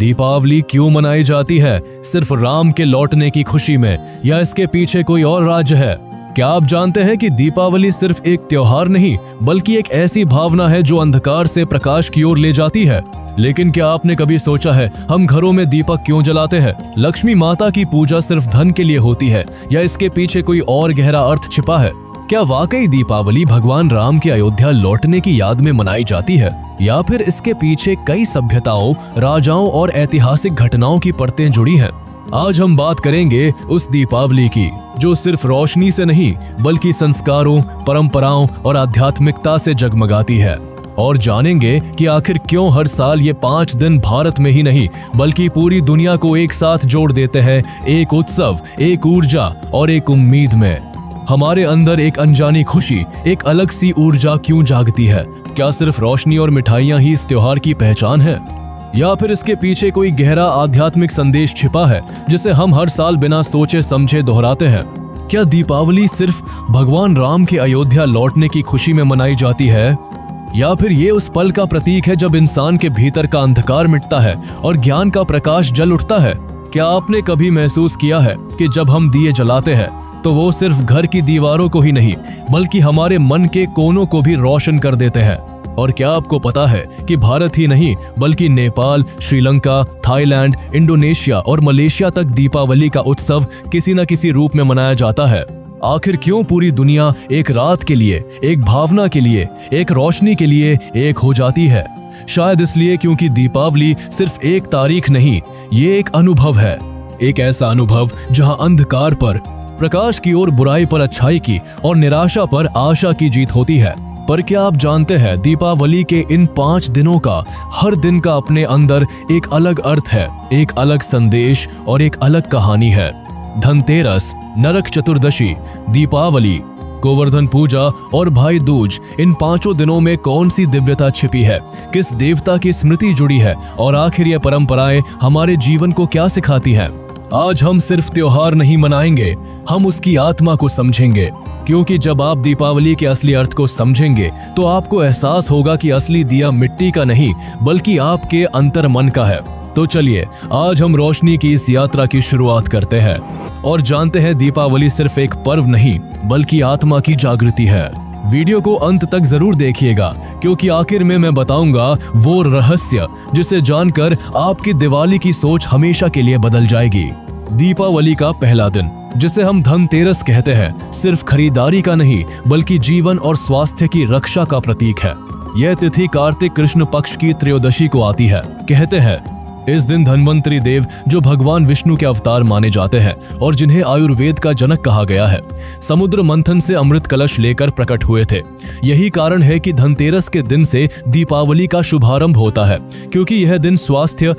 दीपावली क्यों मनाई जाती है? सिर्फ राम के लौटने की खुशी में, या इसके पीछे कोई और राज है? क्या आप जानते हैं कि दीपावली सिर्फ एक त्योहार नहीं बल्कि एक ऐसी भावना है जो अंधकार से प्रकाश की ओर ले जाती है। लेकिन क्या आपने कभी सोचा है हम घरों में दीपक क्यों जलाते हैं? लक्ष्मी माता की पूजा सिर्फ धन के लिए होती है या इसके पीछे कोई और गहरा अर्थ छिपा है? क्या वाकई दीपावली भगवान राम के अयोध्या लौटने की याद में मनाई जाती है, या फिर इसके पीछे कई सभ्यताओं, राजाओं और ऐतिहासिक घटनाओं की परतें जुड़ी हैं? आज हम बात करेंगे उस दीपावली की जो सिर्फ रोशनी से नहीं बल्कि संस्कारों, परंपराओं और आध्यात्मिकता से जगमगाती है, और जानेंगे कि आखिर क्यों हर साल ये 5 दिन भारत में ही नहीं बल्कि पूरी दुनिया को एक साथ जोड़ देते हैं, एक उत्सव, एक ऊर्जा और एक उम्मीद में। हमारे अंदर एक अनजानी खुशी, एक अलग सी ऊर्जा क्यों जागती है? क्या सिर्फ रोशनी और मिठाइयां ही इस त्योहार की पहचान है, या फिर इसके पीछे कोई गहरा आध्यात्मिक संदेश छिपा है जिसे हम हर साल बिना सोचे समझे दोहराते हैं? क्या दीपावली सिर्फ भगवान राम के अयोध्या लौटने की खुशी में मनाई जाती है, या फिर ये उस पल का प्रतीक है जब इंसान के भीतर का अंधकार मिटता है और ज्ञान का प्रकाश जल उठता है? क्या आपने कभी महसूस किया है कि जब हम दिए जलाते हैं तो वो सिर्फ घर की दीवारों को ही नहीं बल्कि हमारे मन के कोनों को भी रोशन कर देते हैं? और क्या आपको पता है कि भारत ही नहीं बल्कि नेपाल, श्रीलंका, थाईलैंड, इंडोनेशिया और मलेशिया तक दीपावली का उत्सव किसी न किसी रूप में मनाया जाता है? आखिर क्यों पूरी दुनिया एक रात के लिए, एक भावना के लिए, एक रोशनी के लिए एक हो जाती है? शायद इसलिए क्योंकि दीपावली सिर्फ एक तारीख नहीं, ये एक अनुभव है। एक ऐसा अनुभव जहां अंधकार पर प्रकाश की ओर, बुराई पर अच्छाई की और निराशा पर आशा की जीत होती है। पर क्या आप जानते हैं दीपावली के इन 5 दिनों का हर दिन का अपने अंदर एक अलग अर्थ है, एक अलग संदेश और एक अलग कहानी है। धनतेरस, नरक चतुर्दशी, दीपावली, गोवर्धन पूजा और भाई दूज, इन 5 दिनों में कौन सी दिव्यता छिपी है? किस देवता की स्मृति जुड़ी है? और आखिर ये परंपराएं हमारे जीवन को क्या सिखाती हैं? आज हम सिर्फ त्योहार नहीं मनाएंगे, हम उसकी आत्मा को समझेंगे, क्योंकि जब आप दीपावली के असली अर्थ को समझेंगे तो आपको एहसास होगा कि असली दिया मिट्टी का नहीं बल्कि आपके अंतर मन का है। तो चलिए आज हम रोशनी की इस यात्रा की शुरुआत करते हैं और जानते हैं दीपावली सिर्फ एक पर्व नहीं बल्कि आत्मा की जागृति है। वीडियो को अंत तक जरूर देखिएगा क्योंकि आखिर में मैं बताऊंगा वो रहस्य जिसे जानकर आपकी दिवाली की सोच हमेशा के लिए बदल जाएगी। दीपावली का पहला दिन, जिसे हम धनतेरस कहते हैं, सिर्फ खरीदारी का नहीं बल्कि जीवन और स्वास्थ्य की रक्षा का प्रतीक है। यह तिथि कार्तिक कृष्ण पक्ष की त्रयोदशी को आती है। कहते हैं इस दिन धन्वंतरी देव, जो भगवान विष्णु के अवतार माने जाते हैं और जिन्हें आयुर्वेद का जनक कहा गया है, समुद्र मंथन से अमृत कलश लेकर प्रकट हुए थे। यही कारण है कि धनतेरस के दिन से दीपावली का शुभारंभ होता है, क्योंकि यह दिन स्वास्थ्य,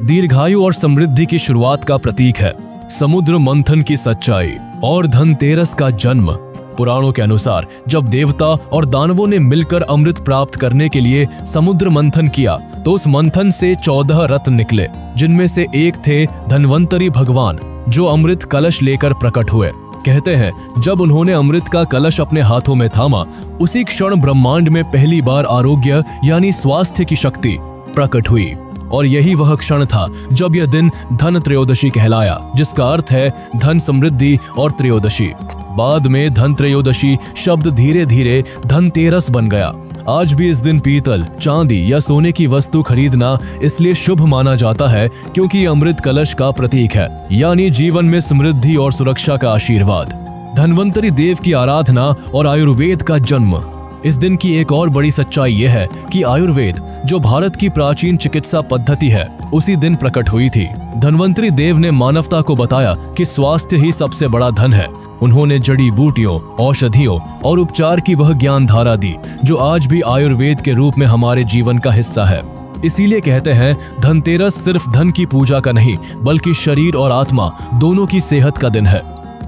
दीर्घायु और समृद्धि की शुरुआत का प्रतीक है। समुद्र मंथन की सच्चाई और धनतेरस का जन्म। पुराणों के अनुसार जब देवता और दानवों ने मिलकर अमृत प्राप्त करने के लिए समुद्र मंथन किया तो उस मंथन से 14 रत्न निकले, जिनमें से एक थे धन्वंतरी भगवान, जो अमृत कलश लेकर प्रकट हुए। कहते हैं जब उन्होंने अमृत का कलश अपने हाथों में थामा, उसी क्षण ब्रह्मांड में पहली बार आरोग्य यानी स्वास्थ्य की शक्ति प्रकट हुई। और यही वह क्षण था जब यह दिन धन त्रयोदशी कहलाया, जिसका अर्थ है धन, समृद्धि और त्रयोदशी। बाद में धन त्रयोदशी शब्द धीरे धीरे धनतेरस बन गया। आज भी इस दिन पीतल, चांदी या सोने की वस्तु खरीदना इसलिए शुभ माना जाता है क्योंकि अमृत कलश का प्रतीक है, यानी जीवन में समृद्धि और सुरक्षा का आशीर्वाद। धन्वंतरी देव की आराधना और आयुर्वेद का जन्म। इस दिन की एक और बड़ी सच्चाई यह है कि आयुर्वेद, जो भारत की प्राचीन चिकित्सा पद्धति है, उसी दिन प्रकट हुई थी। धन्वंतरी देव ने मानवता को बताया कि स्वास्थ्य ही सबसे बड़ा धन है। उन्होंने जड़ी बूटियों, औषधियों और उपचार की वह ज्ञान धारा दी जो आज भी आयुर्वेद के रूप में हमारे जीवन का हिस्सा है। इसीलिए कहते हैं धनतेरस सिर्फ धन की पूजा का नहीं बल्कि शरीर और आत्मा दोनों की सेहत का दिन है।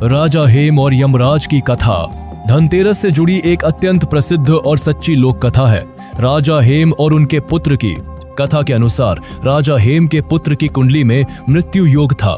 राजा हेम और यमराज की कथा। धनतेरस से जुड़ी एक अत्यंत प्रसिद्ध और सच्ची लोक कथा है, राजा हेम और उनके पुत्र की। कथा के अनुसार राजा हेम के पुत्र की कुंडली में मृत्यु योग था।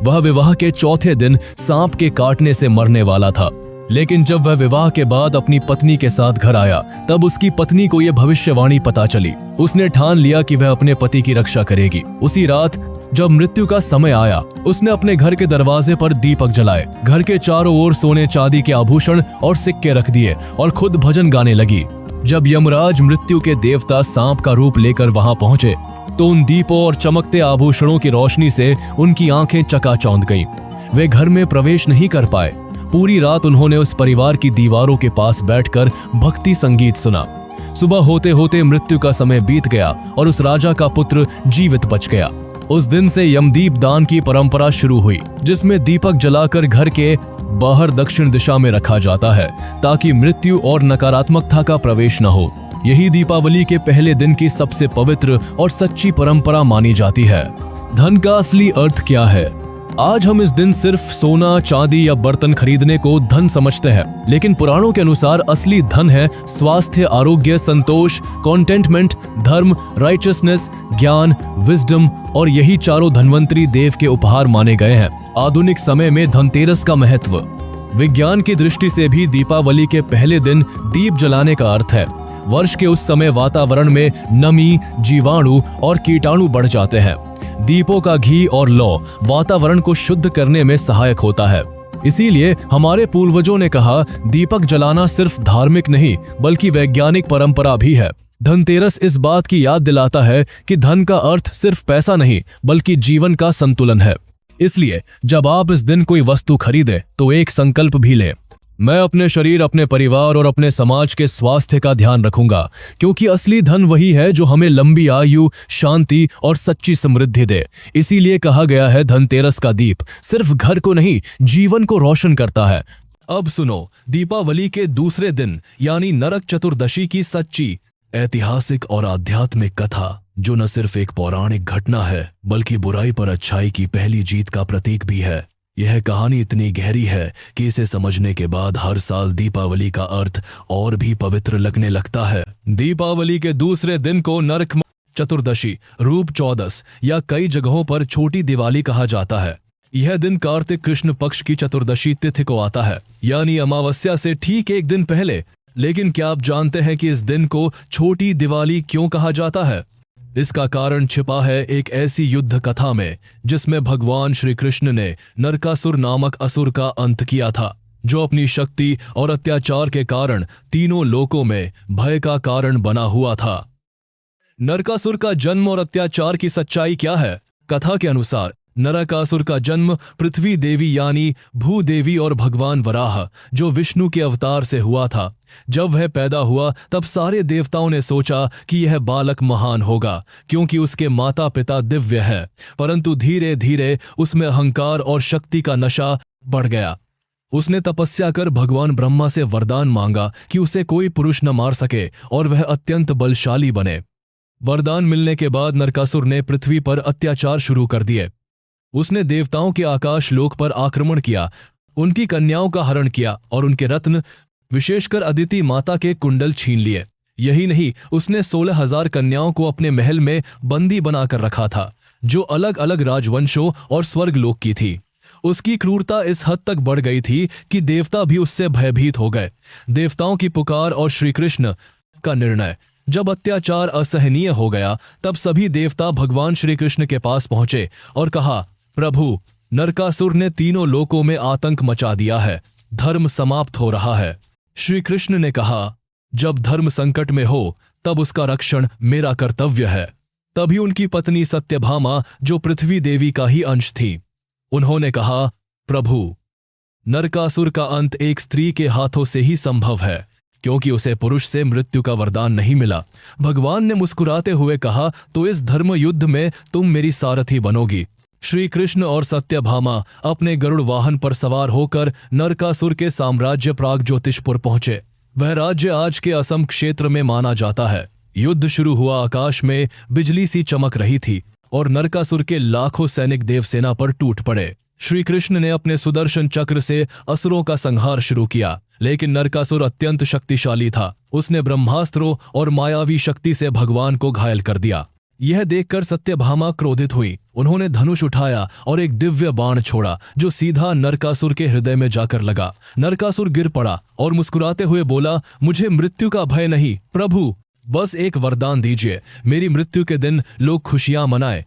वह विवाह के चौथे दिन सांप के काटने से मरने वाला था। लेकिन जब वह विवाह के बाद अपनी पत्नी के साथ घर आया, तब उसकी पत्नी को यह भविष्यवाणी पता चली। उसने ठान लिया कि वह अपने पति की रक्षा करेगी। उसी रात जब मृत्यु का समय आया, उसने अपने घर के दरवाजे पर दीपक जलाए, घर के चारों ओर सोने चांदी के आभूषण और सिक्के रख दिए और खुद भजन गाने लगी। जब यमराज मृत्यु के देवता सांप का रूप लेकर वहां पहुंचे, तो उन दीपों और चमकते आभूषणों की रोशनी से उनकी आंखें चकाचौंध गईं। वे घर में प्रवेश नहीं कर पाए। पूरी रात उन्होंने उस परिवार की दीवारों के पास बैठकर भक्ति संगीत सुना। सुबह होते होते मृत्यु का समय बीत गया और उस राजा का पुत्र जीवित बच गया। उस दिन से यमदीप दान की परंपरा शुरू हुई, जिसमें दीपक जलाकर घर के बाहर दक्षिण दिशा में रखा जाता है, ताकि मृत्यु और नकारात्मकता का प्रवेश न हो। यही दीपावली के पहले दिन की सबसे पवित्र और सच्ची परंपरा मानी जाती है। धन का असली अर्थ क्या है? आज हम इस दिन सिर्फ सोना, चांदी या बर्तन खरीदने को धन समझते हैं, लेकिन पुराणों के अनुसार असली धन है स्वास्थ्य, आरोग्य, संतोष, कॉन्टेंटमेंट, धर्म, राइचसनेस, ज्ञान, विजडम, और यही चारों धन्वंतरी देव के उपहार माने गए हैं। आधुनिक समय में धनतेरस का महत्व विज्ञान की दृष्टि से भी दीपावली के पहले दिन दीप जलाने का अर्थ है। वर्ष के उस समय वातावरण में नमी, जीवाणु और कीटाणु बढ़ जाते हैं। दीपों का घी और लौ वातावरण को शुद्ध करने में सहायक होता है। इसीलिए हमारे पूर्वजों ने कहा, दीपक जलाना सिर्फ धार्मिक नहीं बल्कि वैज्ञानिक परंपरा भी है। धनतेरस इस बात की याद दिलाता है कि धन का अर्थ सिर्फ पैसा नहीं बल्कि जीवन का संतुलन है। इसलिए जब आप इस दिन कोई वस्तु खरीदें तो एक संकल्प भी लें, मैं अपने शरीर, अपने परिवार और अपने समाज के स्वास्थ्य का ध्यान रखूंगा, क्योंकि असली धन वही है जो हमें लंबी आयु, शांति और सच्ची समृद्धि दे। इसीलिए कहा गया है, धनतेरस का दीप सिर्फ घर को नहीं, जीवन को रोशन करता है। अब सुनो दीपावली के दूसरे दिन यानी नरक चतुर्दशी की सच्ची, ऐतिहासिक और आध्यात्मिक कथा, जो न सिर्फ एक पौराणिक घटना है बल्कि बुराई पर अच्छाई की पहली जीत का प्रतीक भी है। यह कहानी इतनी गहरी है कि इसे समझने के बाद हर साल दीपावली का अर्थ और भी पवित्र लगने लगता है। दीपावली के दूसरे दिन को नरक चतुर्दशी, रूप चौदस या कई जगहों पर छोटी दिवाली कहा जाता है। यह दिन कार्तिक कृष्ण पक्ष की चतुर्दशी तिथि को आता है, यानी अमावस्या से ठीक एक दिन पहले। लेकिन क्या आप जानते हैं कि इस दिन को छोटी दिवाली क्यों कहा जाता है? इसका कारण छिपा है एक ऐसी युद्ध कथा में जिसमें भगवान श्री कृष्ण ने नरकासुर नामक असुर का अंत किया था, जो अपनी शक्ति और अत्याचार के कारण तीनों लोकों में भय का कारण बना हुआ था। नरकासुर का जन्म और अत्याचार की सच्चाई क्या है? कथा के अनुसार नरकासुर का जन्म पृथ्वी देवी यानी भूदेवी और भगवान वराह, जो विष्णु के अवतार से हुआ था। जब वह पैदा हुआ तब सारे देवताओं ने सोचा कि यह बालक महान होगा, क्योंकि उसके माता पिता दिव्य हैं। परंतु धीरे धीरे उसमें अहंकार और शक्ति का नशा बढ़ गया। उसने तपस्या कर भगवान ब्रह्मा से वरदान मांगा कि उसे कोई पुरुष न मार सके और वह अत्यंत बलशाली बने। वरदान मिलने के बाद नरकासुर ने पृथ्वी पर अत्याचार शुरू कर दिए। उसने देवताओं के आकाश लोक पर आक्रमण किया, उनकी कन्याओं का हरण किया और उनके रत्न, विशेषकर अदिति माता के कुंडल छीन लिए। यही नहीं, उसने 16,000 कन्याओं को अपने महल में बंदी बनाकर रखा था, जो अलग अलग राजवंशों और स्वर्गलोक की थी। उसकी क्रूरता इस हद तक बढ़ गई थी कि देवता भी उससे भयभीत हो गए। देवताओं की पुकार और श्री कृष्ण का निर्णय। जब अत्याचार असहनीय हो गया तब सभी देवता भगवान श्री कृष्ण के पास पहुंचे और कहा, प्रभु, नरकासुर ने तीनों लोकों में आतंक मचा दिया है, धर्म समाप्त हो रहा है। श्री कृष्ण ने कहा, जब धर्म संकट में हो तब उसका रक्षण मेरा कर्तव्य है। तभी उनकी पत्नी सत्यभामा, जो पृथ्वी देवी का ही अंश थी, उन्होंने कहा, प्रभु, नरकासुर का अंत एक स्त्री के हाथों से ही संभव है, क्योंकि उसे पुरुष से मृत्यु का वरदान नहीं मिला। भगवान ने मुस्कुराते हुए कहा, तो इस धर्म युद्ध में तुम मेरी सारथी बनोगी। श्री कृष्ण और सत्यभामा अपने गरुड़ वाहन पर सवार होकर नरकासुर के साम्राज्य प्रागज्योतिषपुर पहुंचे। वह राज्य आज के असम क्षेत्र में माना जाता है। युद्ध शुरू हुआ, आकाश में बिजली सी चमक रही थी और नरकासुर के लाखों सैनिक देवसेना पर टूट पड़े। श्री कृष्ण ने अपने सुदर्शन चक्र से असुरों का संहार शुरू किया, लेकिन नरकासुर अत्यंत शक्तिशाली था। उसने ब्रह्मास्त्रों और मायावी शक्ति से भगवान को घायल कर दिया। यह देखकर सत्यभामा क्रोधित हुई। उन्होंने धनुष उठाया और एक दिव्य बाण छोड़ा जो सीधा नरकासुर के हृदय में जाकर लगा। नरकासुर गिर पड़ा और मुस्कुराते हुए बोला, मुझे मृत्यु का भय नहीं प्रभु, बस एक वरदान दीजिए। मेरी मृत्यु के दिन लोग खुशियां मनाएं,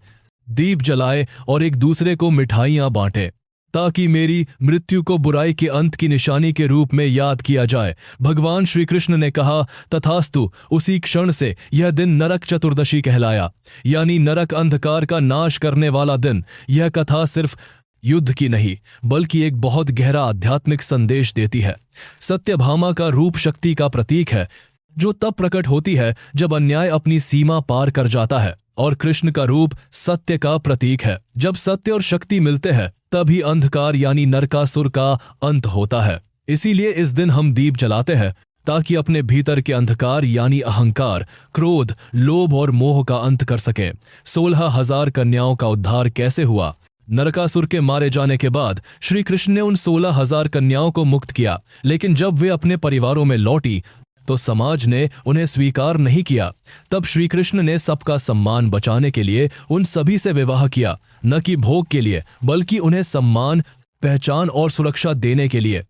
दीप जलाए और एक दूसरे को मिठाइयां बांटे, ताकि मेरी मृत्यु को बुराई के अंत की निशानी के रूप में याद किया जाए। भगवान श्री कृष्ण ने कहा, तथास्तु। उसी क्षण से यह दिन नरक चतुर्दशी कहलाया, यानी नरक अंधकार का नाश करने वाला दिन। यह कथा सिर्फ युद्ध की नहीं बल्कि एक बहुत गहरा आध्यात्मिक संदेश देती है। सत्यभामा का रूप शक्ति का प्रतीक है, जो तब प्रकट होती है जब अन्याय अपनी सीमा पार कर जाता है, और कृष्ण का रूप सत्य का प्रतीक है। जब सत्य और शक्ति मिलते हैं तभी अंधकार यानी नरकासुर का अंत होता है। इसीलिए इस दिन हम दीप जलाते हैं ताकि अपने भीतर के अंधकार यानी अहंकार, क्रोध, लोभ और मोह का अंत कर सकें। 16,000 कन्याओं का उद्धार कैसे हुआ? नरकासुर के मारे जाने के बाद श्री कृष्ण ने उन 16,000 कन्याओं को मुक्त किया, लेकिन जब वे अपने परिवारों में लौटी तो समाज ने उन्हें स्वीकार नहीं किया। तब श्री कृष्ण ने सबका सम्मान बचाने के लिए उन सभी से विवाह किया, न कि भोग के लिए बल्कि उन्हें सम्मान, पहचान और सुरक्षा देने के लिए।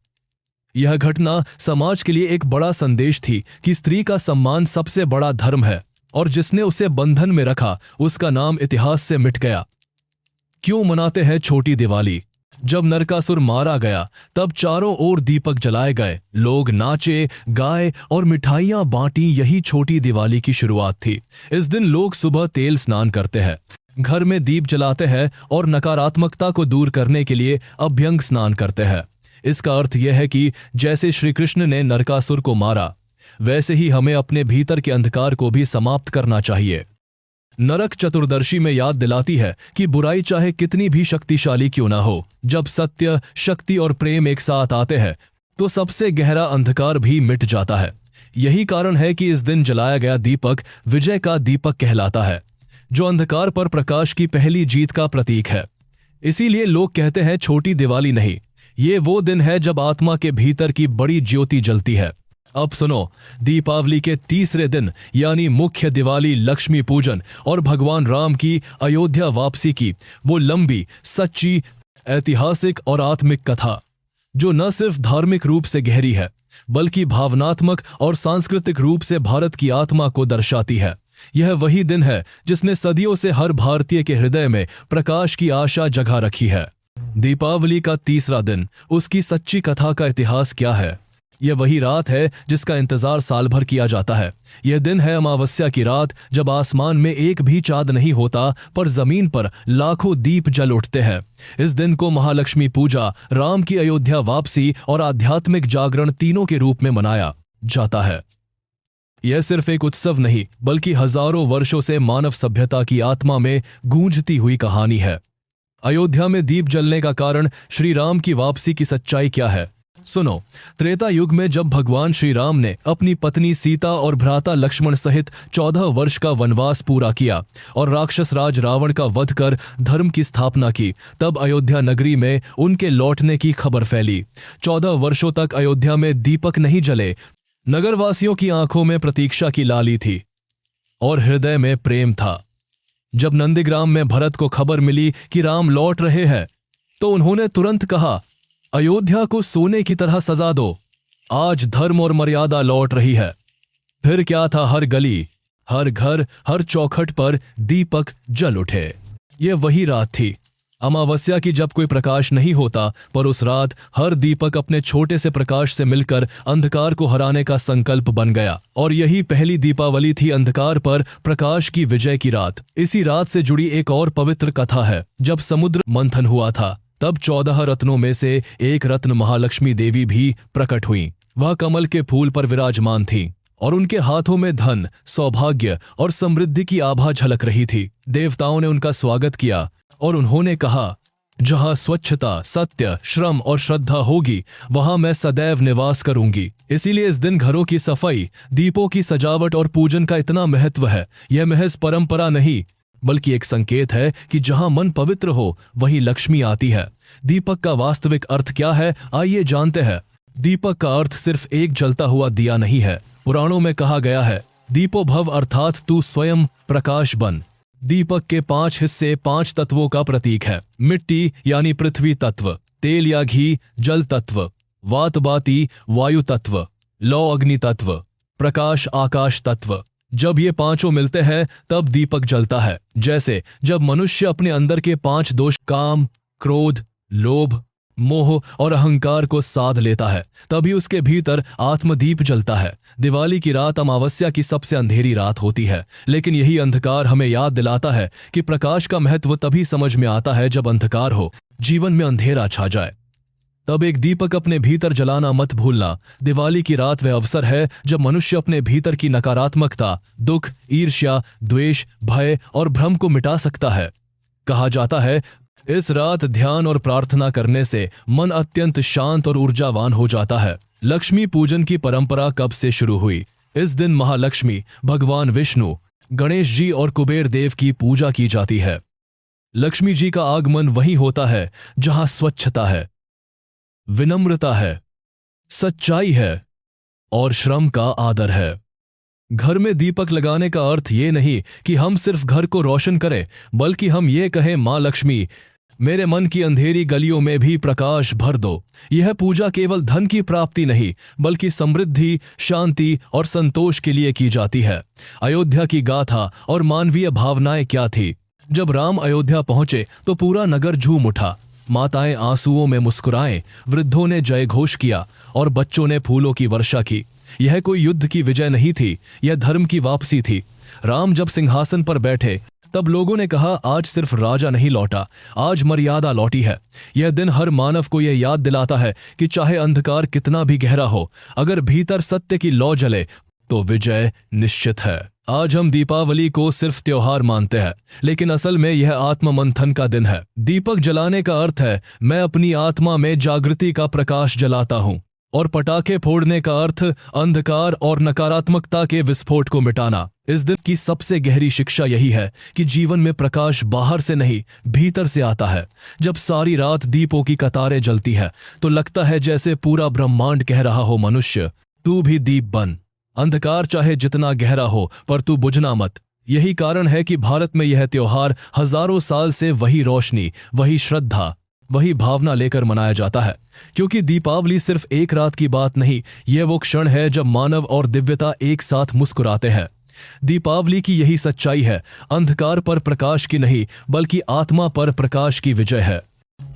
यह घटना समाज के लिए एक बड़ा संदेश थी कि स्त्री का सम्मान सबसे बड़ा धर्म है, और जिसने उसे बंधन में रखा उसका नाम इतिहास से मिट गया। क्यों मनाते हैं छोटी दिवाली? जब नरकासुर मारा गया तब चारों ओर दीपक जलाए गए, लोग नाचे, गाए और मिठाइयां बांटी। यही छोटी दिवाली की शुरुआत थी। इस दिन लोग सुबह तेल स्नान करते हैं, घर में दीप जलाते हैं और नकारात्मकता को दूर करने के लिए अभ्यंग स्नान करते हैं। इसका अर्थ यह है कि जैसे श्री कृष्ण ने नरकासुर को मारा, वैसे ही हमें अपने भीतर के अंधकार को भी समाप्त करना चाहिए। नरक चतुर्दशी में याद दिलाती है कि बुराई चाहे कितनी भी शक्तिशाली क्यों ना हो, जब सत्य, शक्ति और प्रेम एक साथ आते हैं तो सबसे गहरा अंधकार भी मिट जाता है। यही कारण है कि इस दिन जलाया गया दीपक विजय का दीपक कहलाता है, जो अंधकार पर प्रकाश की पहली जीत का प्रतीक है। इसीलिए लोग कहते हैं छोटी दिवाली नहीं, ये वो दिन है जब आत्मा के भीतर की बड़ी ज्योति जलती है। अब सुनो, दीपावली के तीसरे दिन यानी मुख्य दिवाली, लक्ष्मी पूजन और भगवान राम की अयोध्या वापसी की वो लंबी, सच्ची, ऐतिहासिक और आत्मिक कथा, जो न सिर्फ धार्मिक रूप से गहरी है बल्कि भावनात्मक और सांस्कृतिक रूप से भारत की आत्मा को दर्शाती है। यह वही दिन है जिसने सदियों से हर भारतीय के हृदय में प्रकाश की आशा जगा रखी है। दीपावली का तीसरा दिन, उसकी सच्ची कथा का इतिहास क्या है? यह वही रात है जिसका इंतजार साल भर किया जाता है। यह दिन है अमावस्या की रात, जब आसमान में एक भी चांद नहीं होता पर जमीन पर लाखों दीप जल उठते हैं। इस दिन को महालक्ष्मी पूजा, राम की अयोध्या वापसी और आध्यात्मिक जागरण तीनों के रूप में मनाया जाता है। यह सिर्फ एक उत्सव नहीं बल्कि हजारों वर्षों से मानव सभ्यता की आत्मा में गूंजती हुई कहानी है। अयोध्या में दीप जलने का कारण, श्री राम की वापसी की सच्चाई क्या है? सुनो, त्रेता युग में जब भगवान श्री राम ने अपनी पत्नी सीता और भ्राता लक्ष्मण सहित 14 वर्ष का वनवास पूरा किया और राक्षस राज रावण का वध कर धर्म की स्थापना की, तब अयोध्या नगरी में उनके लौटने की खबर फैली। 14 वर्षों तक अयोध्या में दीपक नहीं जले। नगरवासियों की आंखों में प्रतीक्षा की लाली थी और हृदय में प्रेम था। जब नंदीग्राम में भरत को खबर मिली कि राम लौट रहे हैं तो उन्होंने तुरंत कहा, अयोध्या को सोने की तरह सजा दो, आज धर्म और मर्यादा लौट रही है। फिर क्या था, हर गली, हर घर, हर चौखट पर दीपक जल उठे। यह वही रात थी अमावस्या की, जब कोई प्रकाश नहीं होता, पर उस रात हर दीपक अपने छोटे से प्रकाश से मिलकर अंधकार को हराने का संकल्प बन गया। और यही पहली दीपावली थी, अंधकार पर प्रकाश की विजय की रात। इसी रात से जुड़ी एक और पवित्र कथा है। जब समुद्र मंथन हुआ था तब 14 रत्नों में से एक रत्न महालक्ष्मी देवी भी प्रकट हुई। वह कमल के फूल पर विराजमान थी और उनके हाथों में धन, सौभाग्य और समृद्धि की आभा झलक रही थी। देवताओं ने उनका स्वागत किया और उन्होंने कहा, जहां स्वच्छता, सत्य, श्रम और श्रद्धा होगी वहां मैं सदैव निवास करूंगी। इसीलिए इस दिन घरों की सफाई, दीपों की सजावट और पूजन का इतना महत्व है। यह महज परंपरा नहीं बल्कि एक संकेत है कि जहां मन पवित्र हो वहीं लक्ष्मी आती है। दीपक का वास्तविक अर्थ क्या है, आइए जानते हैं। दीपक का अर्थ सिर्फ एक जलता हुआ दिया नहीं है। पुराणों में कहा गया है, दीपो भव, अर्थात तू स्वयं प्रकाश बन। दीपक के 5 हिस्से 5 तत्वों का प्रतीक है। मिट्टी यानी पृथ्वी तत्व, तेल या घी जल तत्व, वात बाती वायु तत्व, लौ अग्नि तत्व, प्रकाश आकाश तत्व। जब ये पांचों मिलते हैं तब दीपक जलता है। जैसे जब मनुष्य अपने अंदर के 5 दोष काम, क्रोध, लोभ, मोह और अहंकार को साध लेता है, तभी उसके भीतर आत्मदीप जलता है। दिवाली की रात अमावस्या की सबसे अंधेरी रात होती है, लेकिन यही अंधकार हमें याद दिलाता है कि प्रकाश का महत्व तभी समझ में आता है जब अंधकार हो, जीवन में अंधेरा छा जाए। तब एक दीपक अपने भीतर जलाना मत भूलना। दिवाली की रात वह अवसर है जब मनुष्य अपने भीतर की नकारात्मकता, दुख, ईर्ष्या, द्वेष, भय और भ्रम को मिटा सकता है। कहा जाता है इस रात ध्यान और प्रार्थना करने से मन अत्यंत शांत और ऊर्जावान हो जाता है। लक्ष्मी पूजन की परंपरा कब से शुरू हुई? इस दिन महालक्ष्मी, भगवान विष्णु, गणेश जी और कुबेर देव की पूजा की जाती है। लक्ष्मी जी का आगमन वहीं होता है जहां स्वच्छता है, विनम्रता है, सच्चाई है और श्रम का आदर है। घर में दीपक लगाने का अर्थ ये नहीं कि हम सिर्फ घर को रोशन करें, बल्कि हम ये कहें, माँ लक्ष्मी, मेरे मन की अंधेरी गलियों में भी प्रकाश भर दो। यह पूजा केवल धन की प्राप्ति नहीं, बल्कि समृद्धि, शांति और संतोष के लिए की जाती है। अयोध्या की गाथा और मानवीय भावनाएं क्या थी? जब राम अयोध्या पहुंचे तो पूरा नगर झूम उठा। माताएं आंसुओं में मुस्कुराएं, वृद्धों ने जय घोष किया और बच्चों ने फूलों की वर्षा की। यह कोई युद्ध की विजय नहीं थी, यह धर्म की वापसी थी। राम जब सिंहासन पर बैठे तब लोगों ने कहा, आज सिर्फ राजा नहीं लौटा, आज मर्यादा लौटी है। यह दिन हर मानव को यह याद दिलाता है कि चाहे अंधकार कितना भी गहरा हो, अगर भीतर सत्य की लौ जले तो विजय निश्चित है। आज हम दीपावली को सिर्फ त्योहार मानते हैं, लेकिन असल में यह आत्ममंथन का दिन है। दीपक जलाने का अर्थ है मैं अपनी आत्मा में जागृति का प्रकाश जलाता हूँ, और पटाखे फोड़ने का अर्थ अंधकार और नकारात्मकता के विस्फोट को मिटाना। इस दिन की सबसे गहरी शिक्षा यही है कि जीवन में प्रकाश बाहर से नहीं, भीतर से आता है। जब सारी रात दीपों की कतारें जलती है तो लगता है जैसे पूरा ब्रह्मांड कह रहा हो, मनुष्य तू भी दीप बन। अंधकार चाहे जितना गहरा हो, पर तू बुझना मत। यही कारण है कि भारत में यह त्योहार हजारों साल से वही रोशनी, वही श्रद्धा, वही भावना लेकर मनाया जाता है। क्योंकि दीपावली सिर्फ एक रात की बात नहीं, यह वो क्षण है जब मानव और दिव्यता एक साथ मुस्कुराते हैं। दीपावली की यही सच्चाई है, अंधकार पर प्रकाश की नहीं, बल्कि आत्मा पर प्रकाश की विजय है।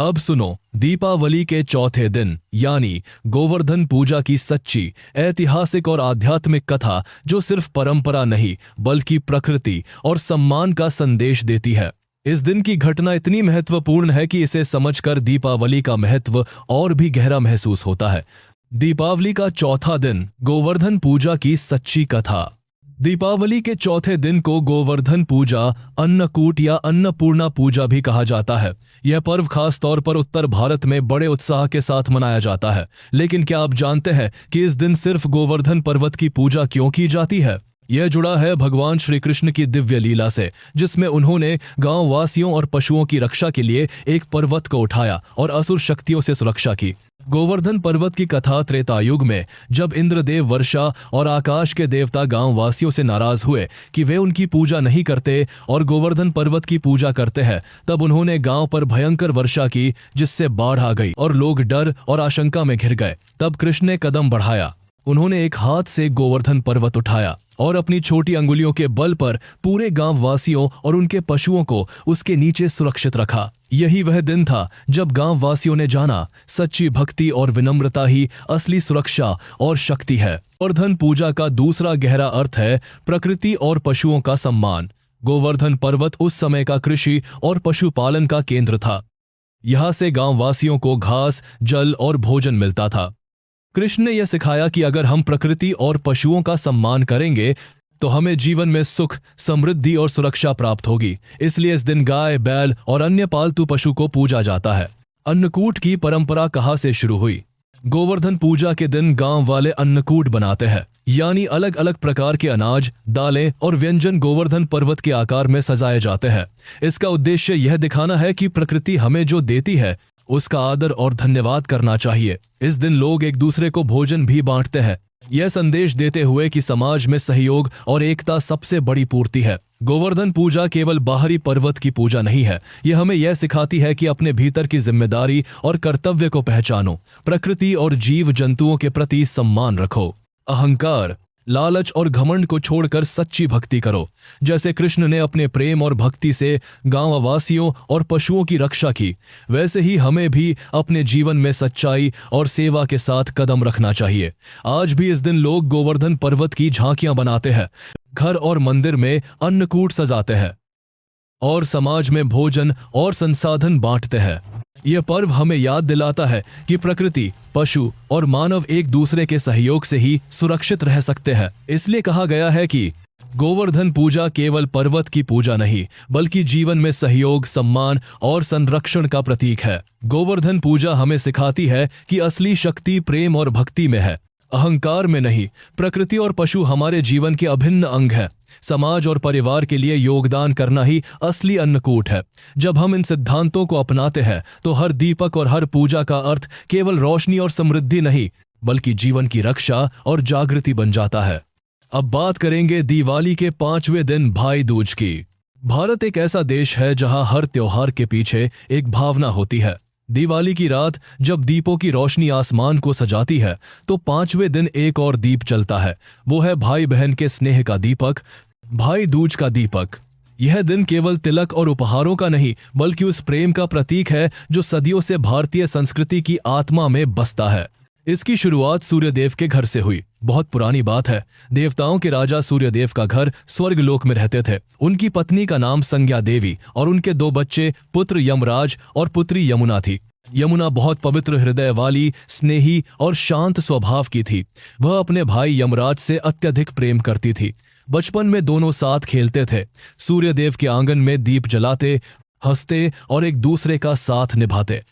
अब सुनो, दीपावली के चौथे दिन यानी गोवर्धन पूजा की सच्ची, ऐतिहासिक और आध्यात्मिक कथा, जो सिर्फ परंपरा नहीं बल्कि प्रकृति और सम्मान का संदेश देती है। इस दिन की घटना इतनी महत्वपूर्ण है कि इसे समझकर दीपावली का महत्व और भी गहरा महसूस होता है। दीपावली का चौथा दिन, गोवर्धन पूजा की सच्ची कथा। दीपावली के चौथे दिन को गोवर्धन पूजा, अन्नकूट या अन्नपूर्णा पूजा भी कहा जाता है। यह पर्व खास तौर पर उत्तर भारत में बड़े उत्साह के साथ मनाया जाता है। लेकिन क्या आप जानते हैं कि इस दिन सिर्फ गोवर्धन पर्वत की पूजा क्यों की जाती है? यह जुड़ा है भगवान श्री कृष्ण की दिव्य लीला से, जिसमें उन्होंने गांव वासियों और पशुओं की रक्षा के लिए एक पर्वत को उठाया और असुर शक्तियों से सुरक्षा की। गोवर्धन पर्वत की कथा त्रेता युग में, जब इंद्रदेव वर्षा और आकाश के देवता गांव वासियों से नाराज हुए कि वे उनकी पूजा नहीं करते और गोवर्धन पर्वत की पूजा करते हैं, तब उन्होंने गांव पर भयंकर वर्षा की, जिससे बाढ़ आ गई और लोग डर और आशंका में घिर गए। तब कृष्ण ने कदम बढ़ाया, उन्होंने एक हाथ से गोवर्धन पर्वत उठाया और अपनी छोटी अंगुलियों के बल पर पूरे गांव वासियों और उनके पशुओं को उसके नीचे सुरक्षित रखा। यही वह दिन था जब गांव वासियों ने जाना, सच्ची भक्ति और विनम्रता ही असली सुरक्षा और शक्ति है। गोवर्धन पूजा का दूसरा गहरा अर्थ है प्रकृति और पशुओं का सम्मान। गोवर्धन पर्वत उस समय का कृषि और पशुपालन का केंद्र था। यहाँ से गांव वासियों को घास, जल और भोजन मिलता था। कृष्ण ने यह सिखाया कि अगर हम प्रकृति और पशुओं का सम्मान करेंगे तो हमें जीवन में सुख, समृद्धि और सुरक्षा प्राप्त होगी। इसलिए इस दिन गाय, बैल और अन्य पालतू पशु को पूजा जाता है। अन्नकूट की परंपरा कहाँ से शुरू हुई? गोवर्धन पूजा के दिन गांव वाले अन्नकूट बनाते हैं, यानी अलग अलग प्रकार के अनाज, दालें और व्यंजन गोवर्धन पर्वत के आकार में सजाए जाते हैं। इसका उद्देश्य यह दिखाना है कि प्रकृति हमें जो देती है उसका आदर और धन्यवाद करना चाहिए। इस दिन लोग एक दूसरे को भोजन भी बांटते हैं, यह संदेश देते हुए कि समाज में सहयोग और एकता सबसे बड़ी पूर्ति है। गोवर्धन पूजा केवल बाहरी पर्वत की पूजा नहीं है, यह हमें यह सिखाती है कि अपने भीतर की जिम्मेदारी और कर्तव्य को पहचानो, प्रकृति और जीव जंतुओं के प्रति सम्मान रखो। अहंकार, लालच और घमंड को छोड़कर सच्ची भक्ति करो। जैसे कृष्ण ने अपने प्रेम और भक्ति से गांववासियों और पशुओं की रक्षा की, वैसे ही हमें भी अपने जीवन में सच्चाई और सेवा के साथ कदम रखना चाहिए। आज भी इस दिन लोग गोवर्धन पर्वत की झांकियां बनाते हैं, घर और मंदिर में अन्नकूट सजाते हैं और समाज में भोजन और संसाधन बांटते हैं। यह पर्व हमें याद दिलाता है कि प्रकृति, पशु और मानव एक दूसरे के सहयोग से ही सुरक्षित रह सकते हैं। इसलिए कहा गया है कि गोवर्धन पूजा केवल पर्वत की पूजा नहीं, बल्कि जीवन में सहयोग, सम्मान और संरक्षण का प्रतीक है। गोवर्धन पूजा हमें सिखाती है कि असली शक्ति प्रेम और भक्ति में है, अहंकार में नहीं। प्रकृति और पशु हमारे जीवन के अभिन्न अंग हैं। समाज और परिवार के लिए योगदान करना ही असली अन्नकूट है। जब हम इन सिद्धांतों को अपनाते हैं तो हर दीपक और हर पूजा का अर्थ केवल रोशनी और समृद्धि नहीं, बल्कि जीवन की रक्षा और जागृति बन जाता है। अब बात करेंगे दिवाली के 5वें दिन भाई दूज की। भारत एक ऐसा देश है जहां हर त्योहार के पीछे एक भावना होती है। दिवाली की रात जब दीपों की रोशनी आसमान को सजाती है तो 5वें दिन एक और दीप जलता है। वो है भाई बहन के स्नेह का दीपक, भाई दूज का दीपक। यह दिन केवल तिलक और उपहारों का नहीं, बल्कि उस प्रेम का प्रतीक है जो सदियों से भारतीय संस्कृति की आत्मा में बसता है। इसकी शुरुआत सूर्यदेव के घर से हुई। बहुत पुरानी बात है। देवताओं के राजा सूर्यदेव का घर स्वर्गलोक में रहते थे। उनकी पत्नी का नाम संज्ञा देवी और उनके 2 बच्चे, पुत्र यमराज और पुत्री यमुना थी। यमुना बहुत पवित्र हृदय वाली, स्नेही और शांत स्वभाव की थी। वह अपने भाई यमराज से अत्यधिक प्रेम करती थी। बचपन में दोनों साथ खेलते थे, सूर्यदेव के आंगन में दीप जलाते, हंसते और एक दूसरे का साथ निभाते।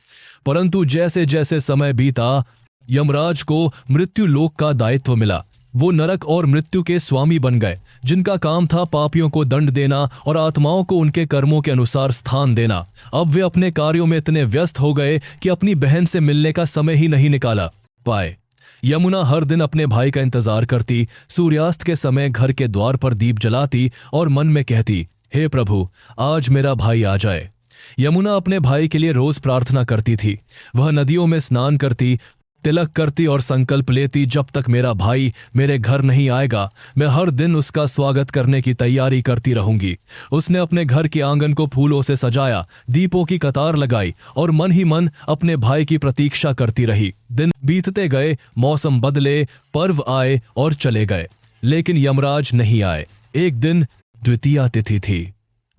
परंतु जैसे जैसे समय बीता, यमराज को मृत्यु लोक का दायित्व मिला। वो नरक और मृत्यु के स्वामी बन गए, जिनका काम था पापियों को दंड देना और आत्माओं को उनके कर्मों के अनुसार स्थान देना। अब वे अपने कार्यों में इतने व्यस्त हो गए कि अपनी बहन से मिलने का समय ही नहीं निकाला पाए। यमुना हर दिन अपने भाई का इंतजार करती, सूर्यास्त के समय घर के द्वार पर दीप जलाती और मन में कहती, हे प्रभु, आज मेरा भाई आ जाए। यमुना अपने भाई के लिए रोज प्रार्थना करती थी। वह नदियों में स्नान करती, तिलक करती और संकल्प लेती, जब तक मेरा भाई मेरे घर नहीं आएगा, मैं हर दिन उसका स्वागत करने की तैयारी करती रहूंगी। उसने अपने घर के आंगन को फूलों से सजाया, दीपों की कतार लगाई और मन ही मन अपने भाई की प्रतीक्षा करती रही। दिन बीतते गए, मौसम बदले, पर्व आए और चले गए, लेकिन यमराज नहीं आए। एक दिन द्वितीया तिथि थी।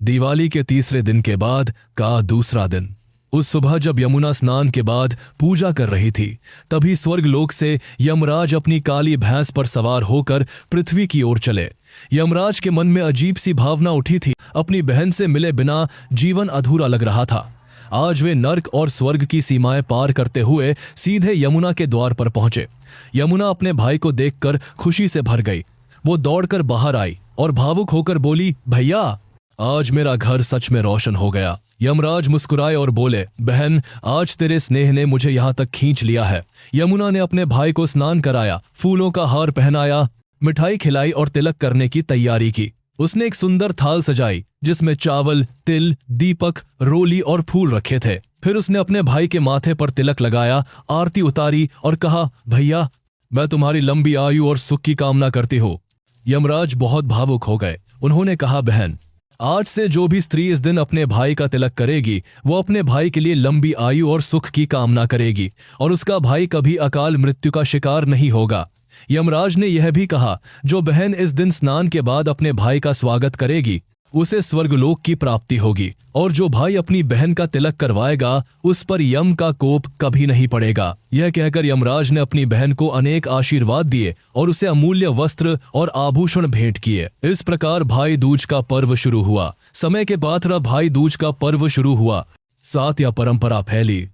दिवाली के 3रे दिन के बाद का दूसरा दिन। उस सुबह जब यमुना स्नान के बाद पूजा कर रही थी, तभी स्वर्गलोक से यमराज अपनी काली भैंस पर सवार होकर पृथ्वी की ओर चले। यमराज के मन में अजीब सी भावना उठी थी। अपनी बहन से मिले बिना जीवन अधूरा लग रहा था। आज वे नर्क और स्वर्ग की सीमाएं पार करते हुए सीधे यमुना के द्वार पर पहुंचे। यमुना अपने भाई को देखकर खुशी से भर गई। वो दौड़कर बाहर आई और भावुक होकर बोली, भैया, आज मेरा घर सच में रोशन हो गया। यमराज मुस्कुराए और बोले, बहन, आज तेरे स्नेह ने मुझे यहाँ तक खींच लिया है। यमुना ने अपने भाई को स्नान कराया, फूलों का हार पहनाया, मिठाई खिलाई और तिलक करने की तैयारी की। उसने एक सुंदर थाल सजाई जिसमें चावल, तिल, दीपक, रोली और फूल रखे थे। फिर उसने अपने भाई के माथे पर तिलक लगाया, आरती उतारी और कहा, भैया, मैं तुम्हारी लंबी आयु और सुख की कामना करती हूँ। यमराज बहुत भावुक हो गए। उन्होंने कहा, बहन, आज से जो भी स्त्री इस दिन अपने भाई का तिलक करेगी, वो अपने भाई के लिए लंबी आयु और सुख की कामना करेगी और उसका भाई कभी अकाल मृत्यु का शिकार नहीं होगा। यमराज ने यह भी कहा, जो बहन इस दिन स्नान के बाद अपने भाई का स्वागत करेगी, उसे स्वर्गलोक की प्राप्ति होगी और जो भाई अपनी बहन का तिलक करवाएगा, उस पर यम का कोप कभी नहीं पड़ेगा। यह कहकर यमराज ने अपनी बहन को अनेक आशीर्वाद दिए और उसे अमूल्य वस्त्र और आभूषण भेंट किए। इस प्रकार भाई दूज का पर्व शुरू हुआ। समय के बाद भाई दूज का पर्व शुरू हुआ। साथ यह परंपरा फैली,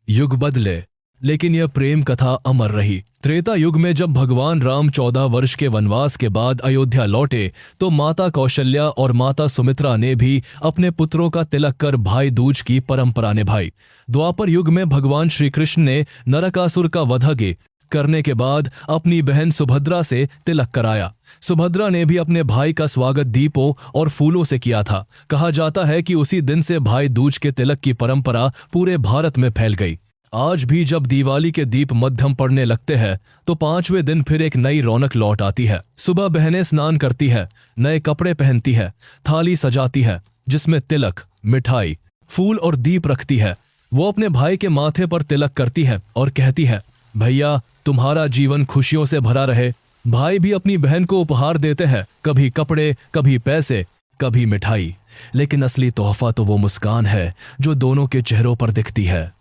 युग बदले, लेकिन यह प्रेम कथा अमर रही। त्रेता युग में जब भगवान राम 14 वर्ष के वनवास के बाद अयोध्या लौटे, तो माता कौशल्या और माता सुमित्रा ने भी अपने पुत्रों का तिलक कर भाई दूज की परंपरा निभाई। द्वापर युग में भगवान श्री कृष्ण ने नरकासुर का वध के करने के बाद अपनी बहन सुभद्रा से तिलक कराया। सुभद्रा ने भी अपने भाई का स्वागत दीपों और फूलों से किया था। कहा जाता है कि उसी दिन से भाई दूज के तिलक की परंपरा पूरे भारत में फैल गई। आज भी जब दिवाली के दीप मध्यम पड़ने लगते हैं तो 5वें दिन फिर एक नई रौनक लौट आती है। सुबह बहनें स्नान करती है, नए कपड़े पहनती है, थाली सजाती है जिसमें तिलक, मिठाई, फूल और दीप रखती है। वो अपने भाई के माथे पर तिलक करती है और कहती है, भैया तुम्हारा जीवन खुशियों से भरा रहे। भाई भी अपनी बहन को उपहार देते हैं, कभी कपड़े, कभी पैसे, कभी मिठाई, लेकिन असली तोहफा तो वो मुस्कान है जो दोनों के चेहरों पर दिखती है।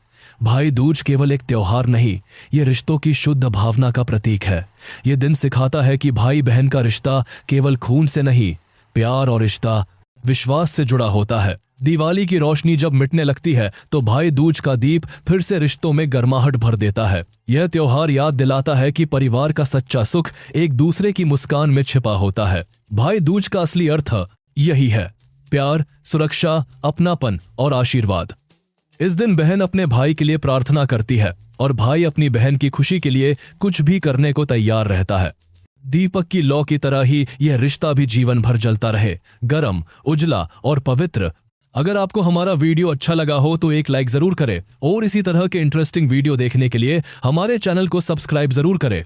भाई दूज केवल एक त्योहार नहीं, ये रिश्तों की शुद्ध भावना का प्रतीक है। ये दिन सिखाता है कि भाई बहन का रिश्ता केवल खून से नहीं, प्यार और रिश्ता विश्वास से जुड़ा होता है। दिवाली की रोशनी जब मिटने लगती है तो भाई दूज का दीप फिर से रिश्तों में गर्माहट भर देता है। यह त्योहार याद दिलाता है कि परिवार का सच्चा सुख एक दूसरे की मुस्कान में छिपा होता है। भाई दूज का असली अर्थ यही है, प्यार, सुरक्षा, अपनापन और आशीर्वाद। इस दिन बहन अपने भाई के लिए प्रार्थना करती है और भाई अपनी बहन की खुशी के लिए कुछ भी करने को तैयार रहता है। दीपक की लौ की तरह ही यह रिश्ता भी जीवन भर जलता रहे, गरम, उजला और पवित्र। अगर आपको हमारा वीडियो अच्छा लगा हो तो एक लाइक जरूर करें और इसी तरह के इंटरेस्टिंग वीडियो देखने के लिए हमारे चैनल को सब्सक्राइब जरूर करें।